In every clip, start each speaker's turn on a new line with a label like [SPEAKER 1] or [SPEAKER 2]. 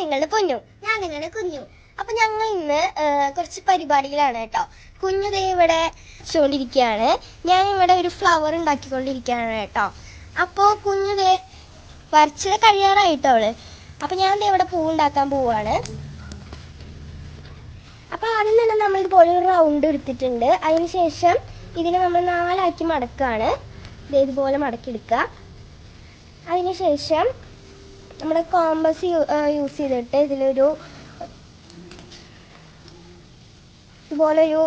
[SPEAKER 1] നിങ്ങളുടെ പൊന്നു.
[SPEAKER 2] ഞാൻ നിങ്ങളുടെ കുഞ്ഞു.
[SPEAKER 1] അപ്പൊ ഞങ്ങൾ ഇന്ന് കുറച്ച് പരിപാടികളാണ് കേട്ടോ. കുഞ്ഞു ദേ ഇവിടെ വെച്ചുകൊണ്ടിരിക്കുകയാണ്. ഞാൻ ഇവിടെ ഒരു ഫ്ലവർ ഉണ്ടാക്കിക്കൊണ്ടിരിക്കുകയാണ് കേട്ടോ. അപ്പോൾ കുഞ്ഞു ദേ വരച്ചത് കഴിയാറായിട്ടോ അവള്. അപ്പൊ ഞാൻ ദേ ഇവിടെ പൂവുണ്ടാക്കാൻ പോവാണ്. അപ്പൊ ആദ്യം തന്നെ നമ്മൾ ഇതുപോലെ ഒരു റൗണ്ട് എടുത്തിട്ടുണ്ട്. അതിനുശേഷം ഇതിനെ നമ്മൾ 4 ആക്കി മടക്കാണ്. ഇതുപോലെ മടക്കിയെടുക്കുക. അതിനുശേഷം നമ്മുടെ കോമ്പസ് യൂസ് ചെയ്തിട്ട് ഇതിലൊരു ഇതുപോലൊരു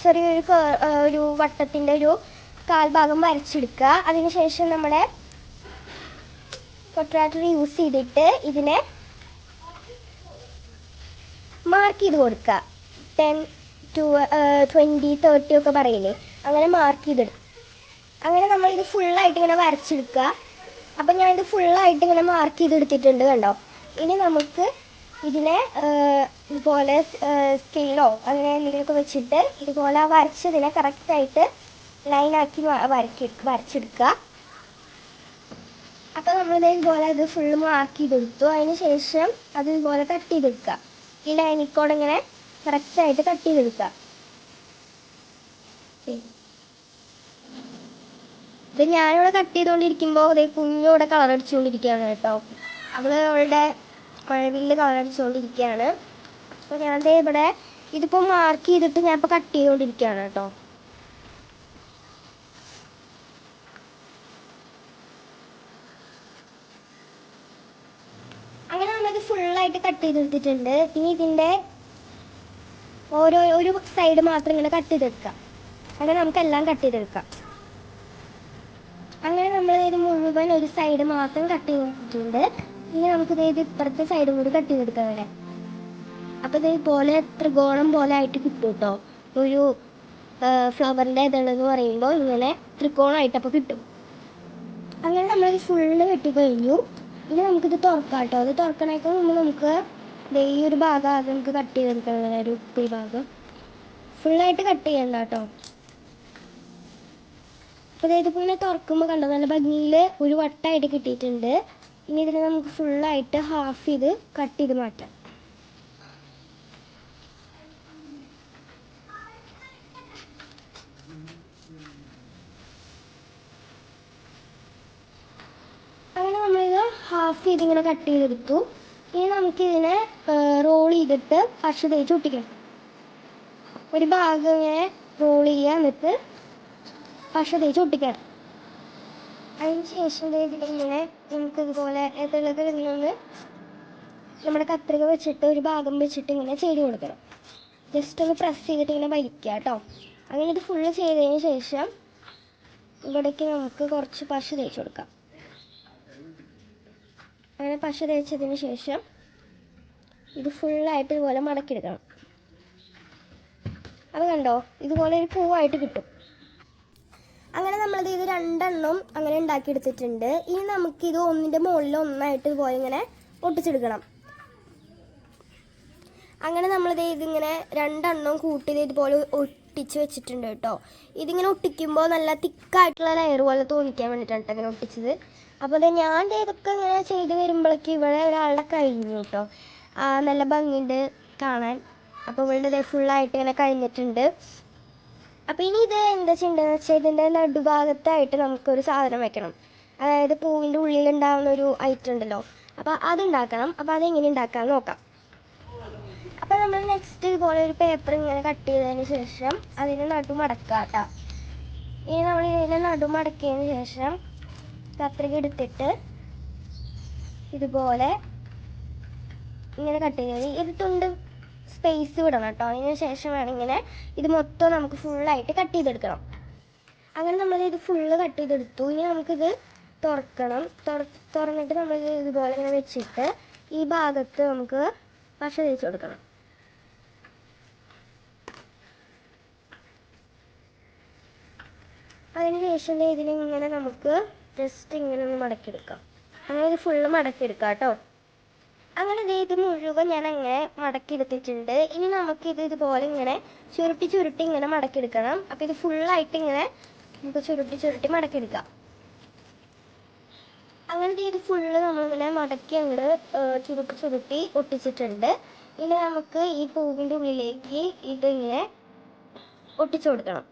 [SPEAKER 1] ചെറിയൊരു വട്ടത്തിൻ്റെ ഒരു കാൽഭാഗം വരച്ചെടുക്കുക. അതിനുശേഷം നമ്മുടെ പ്രൊട്രാക്ടർ യൂസ് ചെയ്തിട്ട് ഇതിനെ മാർക്ക് ചെയ്ത് കൊടുക്കുക. 10 to 20 30 ഒക്കെ പറയില്ലേ, അങ്ങനെ മാർക്ക് ചെയ്തെടുക്കും. അങ്ങനെ നമ്മളിത് ഫുള്ളായിട്ട് ഇങ്ങനെ വരച്ചെടുക്കുക. അപ്പം ഞാനിത് ഫുള്ളായിട്ട് ഇങ്ങനെ മാർക്ക് ചെയ്തെടുത്തിട്ടുണ്ട് കണ്ടോ. ഇനി നമുക്ക് ഇതിനെ ഇതുപോലെ സ്കെയിലോ അങ്ങനെ എന്തെങ്കിലുമൊക്കെ വെച്ചിട്ട് ഇതുപോലെ ആ വരച്ചതിനെ കറക്റ്റായിട്ട് ലൈനാക്കി വരച്ചെടുക്കുക. അപ്പോൾ നമ്മളിത് ഇതുപോലെ അത് ഫുള്ള് മാർക്ക് ചെയ്തെടുത്തു. അതിന് ശേഷം അത് ഇതുപോലെ കട്ട് ചെയ്തെടുക്കുക. ഈ ലൈനിക്കോടെ ഇങ്ങനെ കറക്റ്റായിട്ട് കട്ട് ചെയ്തെടുക്കുക. ഇത് ഞാനിവിടെ കട്ട് ചെയ്തുകൊണ്ടിരിക്കുമ്പോൾ അതേ കുഞ്ഞിവിടെ കളർ അടിച്ചുകൊണ്ടിരിക്കുകയാണ് കേട്ടോ. അവളുടെ മഴവില്ല് കളർ അടിച്ചുകൊണ്ടിരിക്കുകയാണ്. അപ്പോൾ ഞാൻ ദേ ഇവിടെ ഇതിപ്പോൾ മാർക്ക് ചെയ്തിട്ട് ഞാനിപ്പോൾ കട്ട് ചെയ്തുകൊണ്ടിരിക്കുകയാണ് കേട്ടോ. അങ്ങനെ നമ്മളിത് ഫുള്ളായിട്ട് കട്ട് ചെയ്തെടുത്തിട്ടുണ്ട്. ഇനി ഇതിൻ്റെ ഒരു സൈഡ് മാത്രം ഇങ്ങനെ കട്ട് ചെയ്തെടുക്കാം. അങ്ങനെ നമുക്കെല്ലാം കട്ട് ചെയ്തെടുക്കാം. അങ്ങനെ നമ്മൾ ഇത് മുഴുവൻ ഒരു സൈഡ് മാത്രം കട്ട് ചെയ്തിട്ടുണ്ട്. ഇനി നമുക്ക് ഇത് ഇപ്പുറത്തെ സൈഡും കൂടി കട്ട് ചെയ്തെടുക്കാം വരെ. അപ്പോൾ ഇതേപോലെ ത്രികോണം പോലെ ആയിട്ട് കിട്ടും കേട്ടോ. ഒരു ഫ്ലവറിൻ്റെ ഇതുള്ളതെന്ന് പറയുമ്പോൾ ഇങ്ങനെ ത്രികോണമായിട്ട് അപ്പോൾ കിട്ടും. അങ്ങനെ നമ്മൾ ഫുള്ള് വെട്ടി കഴിഞ്ഞു. ഇനി നമുക്കിത് തുറക്കാം കേട്ടോ. അത് തുറക്കണേക്ക് മുമ്പ് നമുക്ക് ഈ ഒരു ഭാഗം അത് നമുക്ക് കട്ട് ചെയ്തെടുക്കണം. ഒരു ഈ ഭാഗം ഫുള്ളായിട്ട് കട്ട് ചെയ്യണ്ട കേട്ടോ. അപ്പോൾ ഇതിപ്പോൾ ഇങ്ങനെ തുറക്കുമ്പോൾ കണ്ടോ നല്ല ഭംഗിയിൽ ഒരു വട്ടമായിട്ട് കിട്ടിയിട്ടുണ്ട്. ഇനി ഇതിനെ നമുക്ക് ഫുള്ളായിട്ട് ഹാഫ് ചെയ്ത് കട്ട് ചെയ്ത് മാറ്റാം. അങ്ങനെ നമ്മളിത് ഹാഫ് ചെയ്ത് ഇങ്ങനെ കട്ട് ചെയ്തെടുത്തു. ഇനി നമുക്കിതിനെ റോൾ ചെയ്തിട്ട് പശ തേച്ച് ഒട്ടിക്കണം. ഒരു ഭാഗം ഇങ്ങനെ റോൾ ചെയ്യുക, എന്നിട്ട് പശ തേച്ച് ഒട്ടിക്കണം. അതിന് ശേഷം ഇതിലിങ്ങനെ നമുക്ക് ഇതുപോലെ നിന്ന് നമ്മുടെ കത്രിക വെച്ചിട്ട് ഒരു ഭാഗം വെച്ചിട്ട് ഇങ്ങനെ ചെയ്ത് കൊടുക്കണം. ജസ്റ്റ് ഒന്ന് പ്രസ് ചെയ്തിട്ട് ഇങ്ങനെ വലിക്കുക കേട്ടോ. അങ്ങനെ ഇത് ഫുള്ള് ചെയ്തതിന് ശേഷം ഇവിടേക്ക് നമുക്ക് കുറച്ച് പശ തേച്ച് കൊടുക്കാം. അങ്ങനെ പശ തേച്ചതിന് ശേഷം ഇത് ഫുള്ളായിട്ട് ഇതുപോലെ മടക്കിയെടുക്കണം. അത് കണ്ടോ, ഇതുപോലെ ഒരു പൂവായിട്ട് കിട്ടും. അങ്ങനെ നമ്മളത് ഇത് 2 എണ്ണം അങ്ങനെ ഉണ്ടാക്കിയെടുത്തിട്ടുണ്ട്. ഇനി നമുക്കിത് ഒന്നിൻ്റെ മുകളിൽ ഒന്നായിട്ട് ഇതുപോലെ ഇങ്ങനെ ഒട്ടിച്ചെടുക്കണം. അങ്ങനെ നമ്മളിത് ഇതിങ്ങനെ 2 എണ്ണം കൂട്ടി ഇതുപോലെ ഒട്ടിച്ച് വെച്ചിട്ടുണ്ട് കേട്ടോ. ഇതിങ്ങനെ ഒട്ടിക്കുമ്പോൾ നല്ല തിക്കായിട്ടുള്ള ലെയർ പോലെ തോന്നിക്കാൻ വേണ്ടിയിട്ടാണ് ഇങ്ങനെ ഒട്ടിച്ചത്. അപ്പോൾ ഞാൻ ഇതൊക്കെ ഇങ്ങനെ ചെയ്ത് വരുമ്പോഴേക്ക് ഇവിടെ ഒരാളുടെ കഴിഞ്ഞു കേട്ടോ. നല്ല ഭംഗിയുണ്ട് കാണാൻ. അപ്പോൾ ഇവളുടെ ഫുള്ളായിട്ട് ഇങ്ങനെ കഴിഞ്ഞിട്ടുണ്ട്. അപ്പോൾ ഇനി ഇത് എന്താ ചെയ്യേണ്ടതെന്ന് വെച്ചാൽ ഇതിൻ്റെ നടുഭാഗത്തായിട്ട് നമുക്കൊരു സാധനം വെക്കണം. അതായത് പൂവിൻ്റെ ഉള്ളിലുണ്ടാകുന്ന ഒരു ഐറ്റം ഉണ്ടല്ലോ, അപ്പോൾ അതുണ്ടാക്കണം. അപ്പോൾ അതെങ്ങനെ ഉണ്ടാക്കാമെന്ന് നോക്കാം. അപ്പോൾ നമ്മൾ നെക്സ്റ്റ് ഇതുപോലെ ഒരു പേപ്പർ ഇങ്ങനെ കട്ട് ചെയ്തതിന് ശേഷം അതിന് നടുമടക്കുക കേട്ടോ. ഇനി നമ്മൾ ഇതിനെ നടുമടക്കിയതിന് ശേഷം കത്രിക എടുത്തിട്ട് ഇതുപോലെ ഇങ്ങനെ കട്ട് ചെയ്ത് ഇത് തുണ്ട് സ്പേസ് വിടണം കേട്ടോ. അതിന് ശേഷം വേണം ഇങ്ങനെ ഇത് മൊത്തം നമുക്ക് ഫുള്ളായിട്ട് കട്ട് ചെയ്തെടുക്കണം. അങ്ങനെ നമ്മളിത് ഫുള്ള് കട്ട് ചെയ്തെടുത്തു. ഇനി നമുക്കിത് തുറക്കണം. തുറന്നിട്ട് നമ്മളിത് ഇതുപോലെ ഇങ്ങനെ വെച്ചിട്ട് ഈ ഭാഗത്ത് നമുക്ക് പശ തേച്ച് കൊടുക്കണം. അതിന് ശേഷം ഇതിനിങ്ങനെ നമുക്ക് ജസ്റ്റ് ഇങ്ങനെ ഒന്ന് മടക്കിയെടുക്കാം. അങ്ങനെ ഇത് ഫുള്ള് മടക്കിയെടുക്കാം കേട്ടോ. അങ്ങനെ ഇത് മുഴുവൻ ഞാൻ അങ്ങനെ മടക്കിയെടുത്തിട്ടുണ്ട്. ഇനി നമുക്കിത് ഇതുപോലെ ഇങ്ങനെ ചുരുട്ടി ഇങ്ങനെ മടക്കിയെടുക്കണം. അപ്പോൾ ഇത് ഫുള്ളായിട്ട് ഇങ്ങനെ നമുക്ക് ചുരുട്ടി മടക്കിയെടുക്കാം. അങ്ങനെ ഇത് ഫുള്ള് നമ്മളിങ്ങനെ മടക്കി അങ്ങോട്ട് ചുരുട്ടി ഒട്ടിച്ചിട്ടുണ്ട്. ഇനി നമുക്ക് ഈ പൂവിൻ്റെ ഉള്ളിലേക്ക് ഇതിങ്ങനെ ഒട്ടിച്ചു കൊടുക്കണം.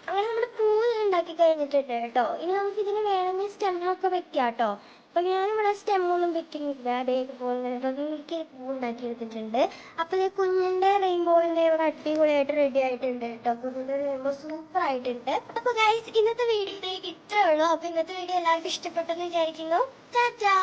[SPEAKER 1] അങ്ങനെ നമ്മുടെ പൂവ് ഉണ്ടാക്കി കഴിഞ്ഞിട്ടുണ്ട് കേട്ടോ. ഇനി നമുക്ക് ഇതിന് വേണമെങ്കിൽ സ്റ്റെമ്മൊക്കെ വെക്കാം കേട്ടോ. അപ്പൊ ഞാനിവിടെ സ്റ്റെമ്മൊന്നും വെക്കുന്നില്ല. അതേപോലെ എനിക്ക് പൂ ഉണ്ടാക്കി എടുത്തിട്ടുണ്ട്. അപ്പൊ ഈ കുഞ്ഞിന്റെ റെയിൻബോയിന്റെ ഇവിടെ അടിപൊളിയായിട്ട് റെഡി ആയിട്ടുണ്ട് കേട്ടോ. കുഞ്ഞിന്റെ റെയിൻബോ സൂപ്പർ ആയിട്ടുണ്ട്. അപ്പൊ ഗൈസ്, ഇന്നത്തെ വീഡിയോ ഇത്രേ ഉള്ളൂ. അപ്പൊ ഇന്നത്തെ വീഡിയോ എല്ലാവർക്കും ഇഷ്ടപ്പെട്ടെന്ന് വിചാരിക്കുന്നു. ടാറ്റാ.